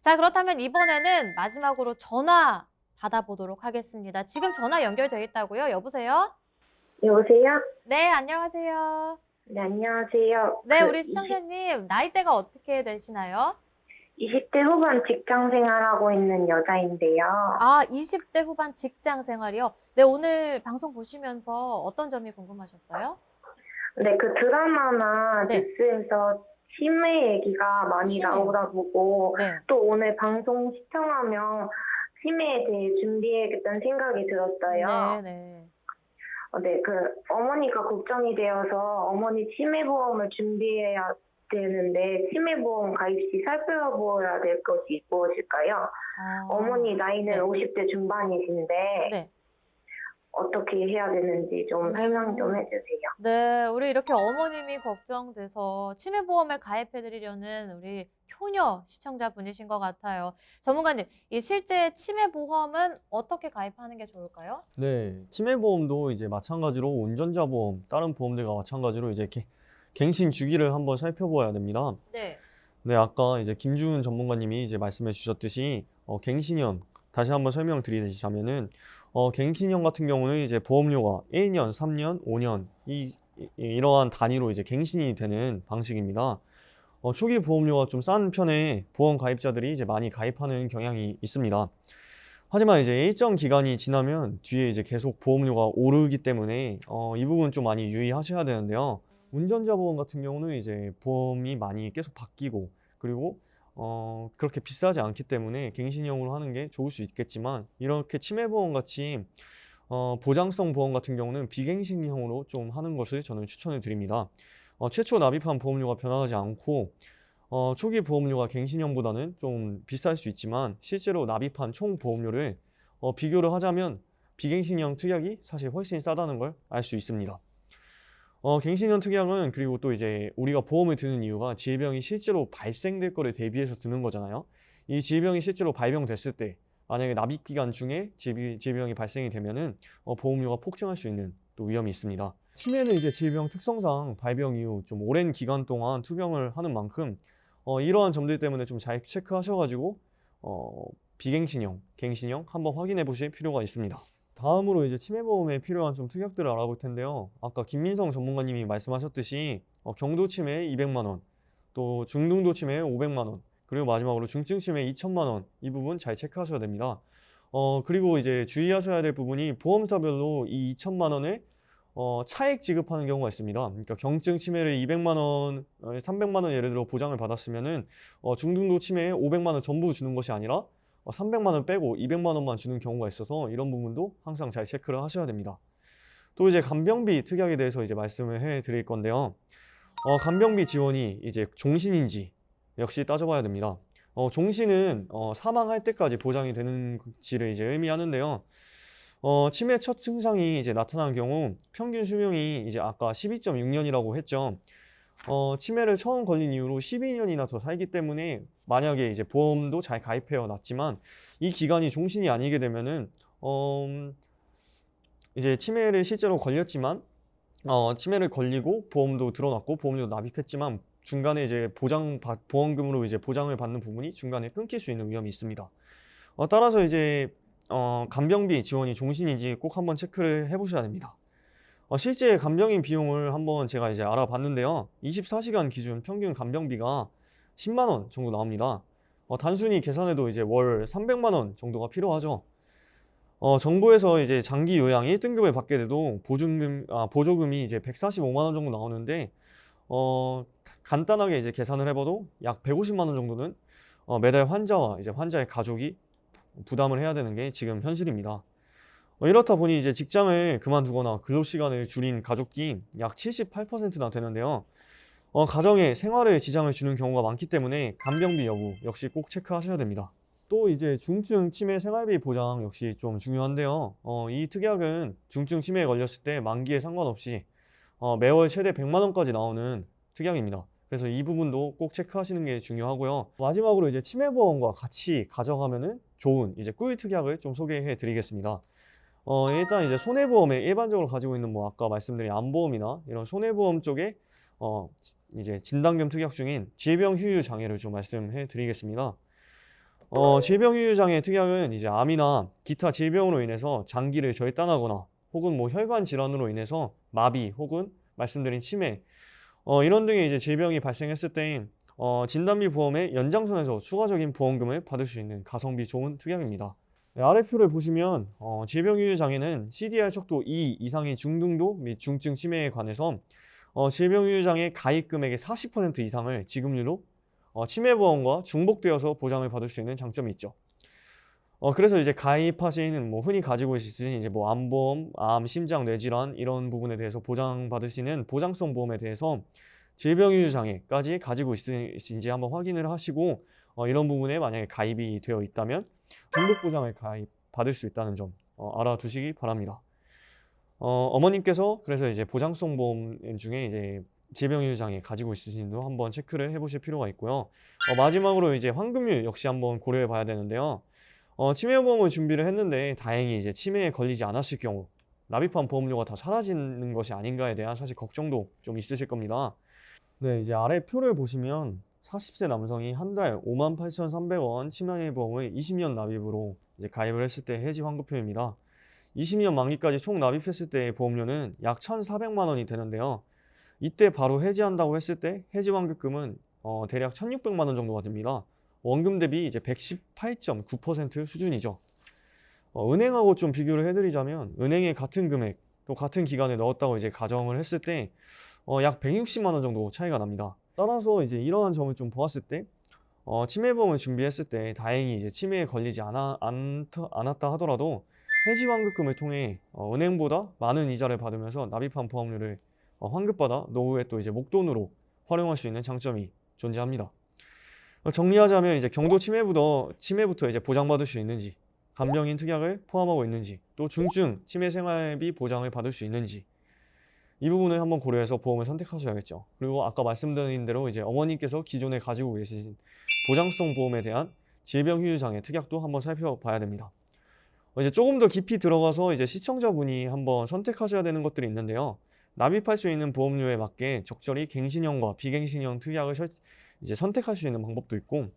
자, 그렇다면 이번에는 마지막으로 전화 받아보도록 하겠습니다. 지금 전화 연결돼 있다고요? 여보세요? 여보세요? 네, 안녕하세요. 네, 안녕하세요. 네, 우리 시청자님 나이대가 어떻게 되시나요? 20대 후반 직장 생활하고 있는 여자인데요. 아, 20대 후반 직장 생활이요? 네, 오늘 방송 보시면서 어떤 점이 궁금하셨어요? 네, 그 드라마나 네, 뉴스에서 치매 얘기가 많이 치매요. 나오다 보고 네. 또 오늘 방송 시청하며 치매에 대해 준비해야겠다는 생각이 들었어요. 네네. 네, 그 어머니가 걱정이 되어서 어머니 치매보험을 준비해야 되는데 치매보험 가입 시 살펴보아야 될 것이 무엇일까요? 아, 어머니 나이는 네. 50대 중반이신데 네. 어떻게 해야 되는지 좀 설명 좀 음. 해주세요. 네. 우리 이렇게 어머님이 걱정돼서 치매보험을 가입해 드리려는 우리 효녀 시청자분이신 것 같아요. 전문가님, 이 실제 치매보험은 어떻게 가입하는 게 좋을까요? 네, 치매보험도 이제 마찬가지로 운전자 보험, 다른 보험들과 마찬가지로 이제 갱신 주기를 한번 살펴봐야 됩니다. 네. 네, 아까 이제 김주은 전문가님이 이제 말씀해 주셨듯이 갱신형 다시 한번 설명드리자면은 갱신형 같은 경우는 이제 보험료가 1년, 3년, 5년 이러한 단위로 이제 갱신이 되는 방식입니다. 초기 보험료가 좀 싼 편에 보험 가입자들이 이제 많이 가입하는 경향이 있습니다. 하지만 이제 일정 기간이 지나면 뒤에 이제 계속 보험료가 오르기 때문에 이 부분 좀 많이 유의하셔야 되는데요. 운전자 보험 같은 경우는 이제 보험이 많이 계속 바뀌고 그리고 그렇게 비싸지 않기 때문에 갱신형으로 하는 게 좋을 수 있겠지만 이렇게 치매보험 같이 보장성 보험 같은 경우는 비갱신형으로 좀 하는 것을 저는 추천을 드립니다. 최초 납입한 보험료가 변하지 않고 초기 보험료가 갱신형보다는 좀 비쌀 수 있지만 실제로 납입한 총 보험료를 비교를 하자면 비갱신형 특약이 사실 훨씬 싸다는 걸 알 수 있습니다. 갱신형 특약은 그리고 또 이제 우리가 보험을 드는 이유가 질병이 실제로 발생될 거를 대비해서 드는 거잖아요. 이 질병이 실제로 발병됐을 때 만약에 납입 기간 중에 질병이 발생이 되면은 보험료가 폭증할 수 있는 또 위험이 있습니다. 치매는 이제 질병 특성상 발병 이후 좀 오랜 기간 동안 투병을 하는 만큼 이러한 점들 때문에 좀 잘 체크하셔가지고 비갱신형, 갱신형 한번 확인해 보실 필요가 있습니다. 다음으로 이제 치매보험에 필요한 좀 특약들을 알아볼 텐데요. 아까 김민성 전문가님이 말씀하셨듯이 경도 치매 200만 원, 또 중등도 치매 500만 원, 그리고 마지막으로 중증 치매 2천만 원, 이 부분 잘 체크하셔야 됩니다. 그리고 이제 주의하셔야 될 부분이 보험사별로 이 2천만 원을 차액 지급하는 경우가 있습니다. 그러니까 경증 치매를 200만 원, 300만 원 예를 들어 보장을 받았으면은 중등도 치매에 500만 원 전부 주는 것이 아니라 300만 원 빼고 200만 원만 주는 경우가 있어서 이런 부분도 항상 잘 체크를 하셔야 됩니다. 또 이제 간병비 특약에 대해서 이제 말씀을 해 드릴 건데요. 간병비 지원이 이제 종신인지 역시 따져봐야 됩니다. 종신은 사망할 때까지 보장이 되는지를 이제 의미하는데요. 치매 첫 증상이 이제 나타난 경우 평균 수명이 이제 아까 12.6년이라고 했죠. 치매를 처음 걸린 이후로 12년이나 더 살기 때문에 만약에 이제 보험도 잘 가입해 놨지만 이 기간이 종신이 아니게 되면은 이제 치매를 실제로 걸렸지만 치매를 걸리고 보험도 들어놨고 보험료도 납입했지만 중간에 이제 보험금으로 이제 보장을 받는 부분이 중간에 끊길 수 있는 위험이 있습니다. 따라서 이제 간병비 지원이 종신인지 꼭 한번 체크를 해보셔야 됩니다. 실제 간병인 비용을 한번 제가 이제 알아봤는데요. 24시간 기준 평균 간병비가 10만 원 정도 나옵니다. 단순히 계산해도 이제 월 300만 원 정도가 필요하죠. 정부에서 이제 장기 요양 1등급을 받게 돼도 보조금이 이제 145만 원 정도 나오는데, 간단하게 이제 계산을 해봐도 약 150만 원 정도는 매달 환자와 이제 환자의 가족이 부담을 해야 되는 게 지금 현실입니다. 이렇다 보니 이제 직장을 그만두거나 근로시간을 줄인 가족이 약 78%나 되는데요. 가정에 생활에 지장을 주는 경우가 많기 때문에 간병비 여부 역시 꼭 체크하셔야 됩니다. 또 이제 중증 치매 생활비 보장 역시 좀 중요한데요. 이 특약은 중증 치매에 걸렸을 때 만기에 상관없이 매월 최대 100만 원까지 나오는 특약입니다. 그래서 이 부분도 꼭 체크하시는 게 중요하고요. 마지막으로 이제 치매보험과 같이 가져가면은 좋은 이제 꿀 특약을 좀 소개해 드리겠습니다. 일단 이제 손해보험에 일반적으로 가지고 있는 뭐 아까 말씀드린 암보험이나 이런 손해보험 쪽에 이제 진단금 특약 중인 질병 휴유 장애를 좀 말씀해 드리겠습니다. 질병유유장애 특약은 이제 암이나 기타 질병으로 인해서 장기를 절단하거나 혹은 뭐 혈관 질환으로 인해서 마비 혹은 말씀드린 치매 이런 등의 이제 질병이 발생했을 때 진단비 보험의 연장선에서 추가적인 보험금을 받을 수 있는 가성비 좋은 특약입니다. 네, 아래 표를 보시면 질병유유장애는 CDR 척도 2 이상의 중등도 및 중증 치매에 관해서 질병유유장애 가입 금액의 40% 이상을 지급률로 치매보험과 중복되어서 보장을 받을 수 있는 장점이 있죠. 그래서 이제 가입하시는 뭐 흔히 가지고 계시는 이제 뭐 암보험, 암, 심장, 뇌질환 이런 부분에 대해서 보장받으시는 보장성 보험에 대해서 질병유유장애까지 가지고 있으신지 한번 확인을 하시고 이런 부분에 만약에 가입이 되어 있다면 중복보장을 받을 수 있다는 점 알아두시기 바랍니다. 어머님께서 그래서 이제 보장성 보험 중에 이제 질병유유장애 가지고 있으신지도 한번 체크를 해보실 필요가 있고요. 마지막으로 이제 환급률 역시 한번 고려해 봐야 되는데요. 치매보험을 준비를 했는데 다행히 이제 치매에 걸리지 않았을 경우 납입한 보험료가 다 사라지는 것이 아닌가에 대한 사실 걱정도 좀 있으실 겁니다. 네, 이제 아래 표를 보시면 40세 남성이 한 달 58,300원 치매보험을 20년 납입으로 이제 가입을 했을 때 해지 환급표입니다. 20년 만기까지 총 납입했을 때의 보험료는 약 1,400만 원이 되는데요. 이때 바로 해지한다고 했을 때 해지 환급금은 대략 1,600만 원 정도가 됩니다. 원금 대비 이제 118.9% 수준이죠. 은행하고 좀 비교를 해드리자면 은행에 같은 금액 또 같은 기간에 넣었다고 이제 가정을 했을 때 약 160만 원 정도 차이가 납니다. 따라서 이제 이러한 점을 좀 보았을 때 치매보험을 준비했을 때 다행히 이제 치매에 걸리지 않았다 하더라도 해지 환급금을 통해 은행보다 많은 이자를 받으면서 납입한 보험료를 환급받아 노후에 또 이제 목돈으로 활용할 수 있는 장점이 존재합니다. 정리하자면 이제 경도 치매부터 이제 보장받을 수 있는지, 간병인 특약을 포함하고 있는지, 또 중증 치매 생활비 보장을 받을 수 있는지 이 부분을 한번 고려해서 보험을 선택하셔야겠죠. 그리고 아까 말씀드린 대로 이제 어머니께서 기존에 가지고 계신 보장성 보험에 대한 질병휴유장애 특약도 한번 살펴봐야 됩니다. 이제 조금 더 깊이 들어가서 이제 시청자분이 한번 선택하셔야 되는 것들이 있는데요. 납입할 수 있는 보험료에 맞게 적절히 갱신형과 비갱신형 특약을 이제 선택할 수 있는 방법도 있고,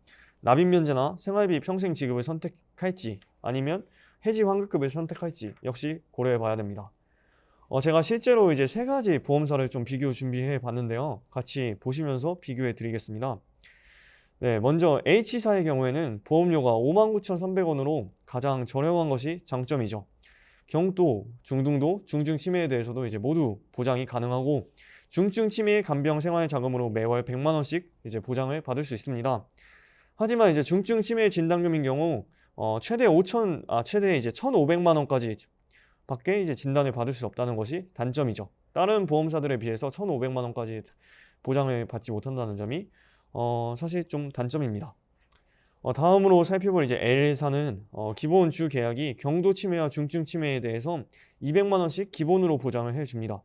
납입 면제나 생활비 평생 지급을 선택할지 아니면 해지 환급금을 선택할지 역시 고려해 봐야 됩니다. 제가 실제로 이제 세 가지 보험사를 좀 비교 준비해 봤는데요. 같이 보시면서 비교해 드리겠습니다. 네, 먼저 H사의 경우에는 보험료가 59,300원으로 가장 저렴한 것이 장점이죠. 경도, 중등도, 중증 치매에 대해서도 이제 모두 보장이 가능하고 중증 치매 간병 생활 자금으로 매월 100만 원씩 이제 보장을 받을 수 있습니다. 하지만 이제 중증 치매 진단금인 경우 최대 이제 1,500만 원까지 밖에 이제 진단을 받을 수 없다는 것이 단점이죠. 다른 보험사들에 비해서 1,500만 원까지 보장을 받지 못한다는 점이 사실 좀 단점입니다. 다음으로 살펴볼 이제 L사는 기본 주 계약이 경도 치매와 중증 치매에 대해서 200만 원씩 기본으로 보장을 해줍니다.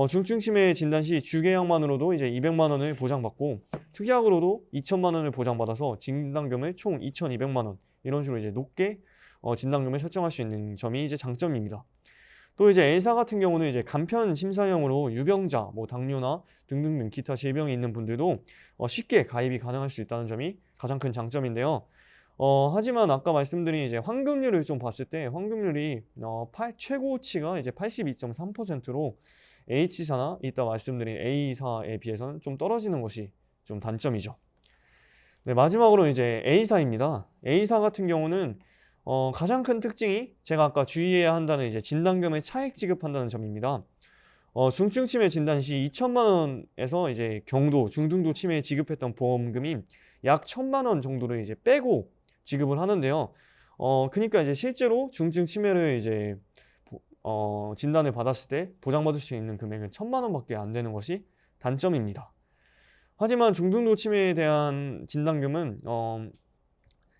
중증 치매 진단 시 주 계약만으로도 이제 200만 원을 보장받고 특약으로도 2천만 원을 보장받아서 진단금을 총 2,200만 원 이런 식으로 이제 높게 진단금을 설정할 수 있는 점이 이제 장점입니다. 또 이제 L사 같은 경우는 이제 간편 심사형으로 유병자, 뭐 당뇨나 등등등 기타 질병이 있는 분들도 쉽게 가입이 가능할 수 있다는 점이 가장 큰 장점인데요. 하지만 아까 말씀드린 이제 환급률을 좀 봤을 때 환급률이 최고치가 이제 82.3%로 H사나 이따 말씀드린 A사에 비해서는 좀 떨어지는 것이 좀 단점이죠. 네, 마지막으로 이제 A사입니다. A사 같은 경우는 가장 큰 특징이 제가 아까 주의해야 한다는 이제 진단금을 차액 지급한다는 점입니다. 중증 치매 진단 시 2천만 원에서 이제 경도, 중등도 치매에 지급했던 보험금이 약 1,000만 원 정도를 이제 빼고 지급을 하는데요. 그러니까 이제 실제로 중증 치매를 이제 진단을 받았을 때 보장받을 수 있는 금액은 1,000만 원밖에 안 되는 것이 단점입니다. 하지만 중등도 치매에 대한 진단금은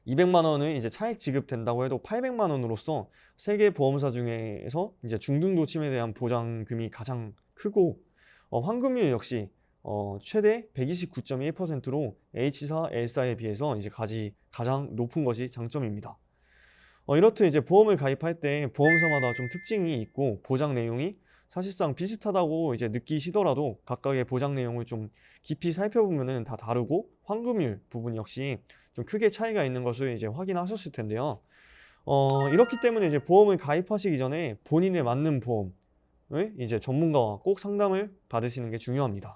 200만 원을 이제 차액 지급된다고 해도 800만 원으로서 세계 보험사 중에서 이제 중등도 치매에 대한 보장금이 가장 크고 환급률 역시 최대 129.1%로 H사, L사에 비해서 이제 가장 높은 것이 장점입니다. 이렇듯 이제 보험을 가입할 때 보험사마다 좀 특징이 있고 보장 내용이 사실상 비슷하다고 이제 느끼시더라도 각각의 보장 내용을 좀 깊이 살펴보면은 다 다르고 환급률 부분 역시 좀 크게 차이가 있는 것을 이제 확인하셨을 텐데요. 이렇기 때문에 이제 보험을 가입하시기 전에 본인에 맞는 보험을 이제 전문가와 꼭 상담을 받으시는 게 중요합니다.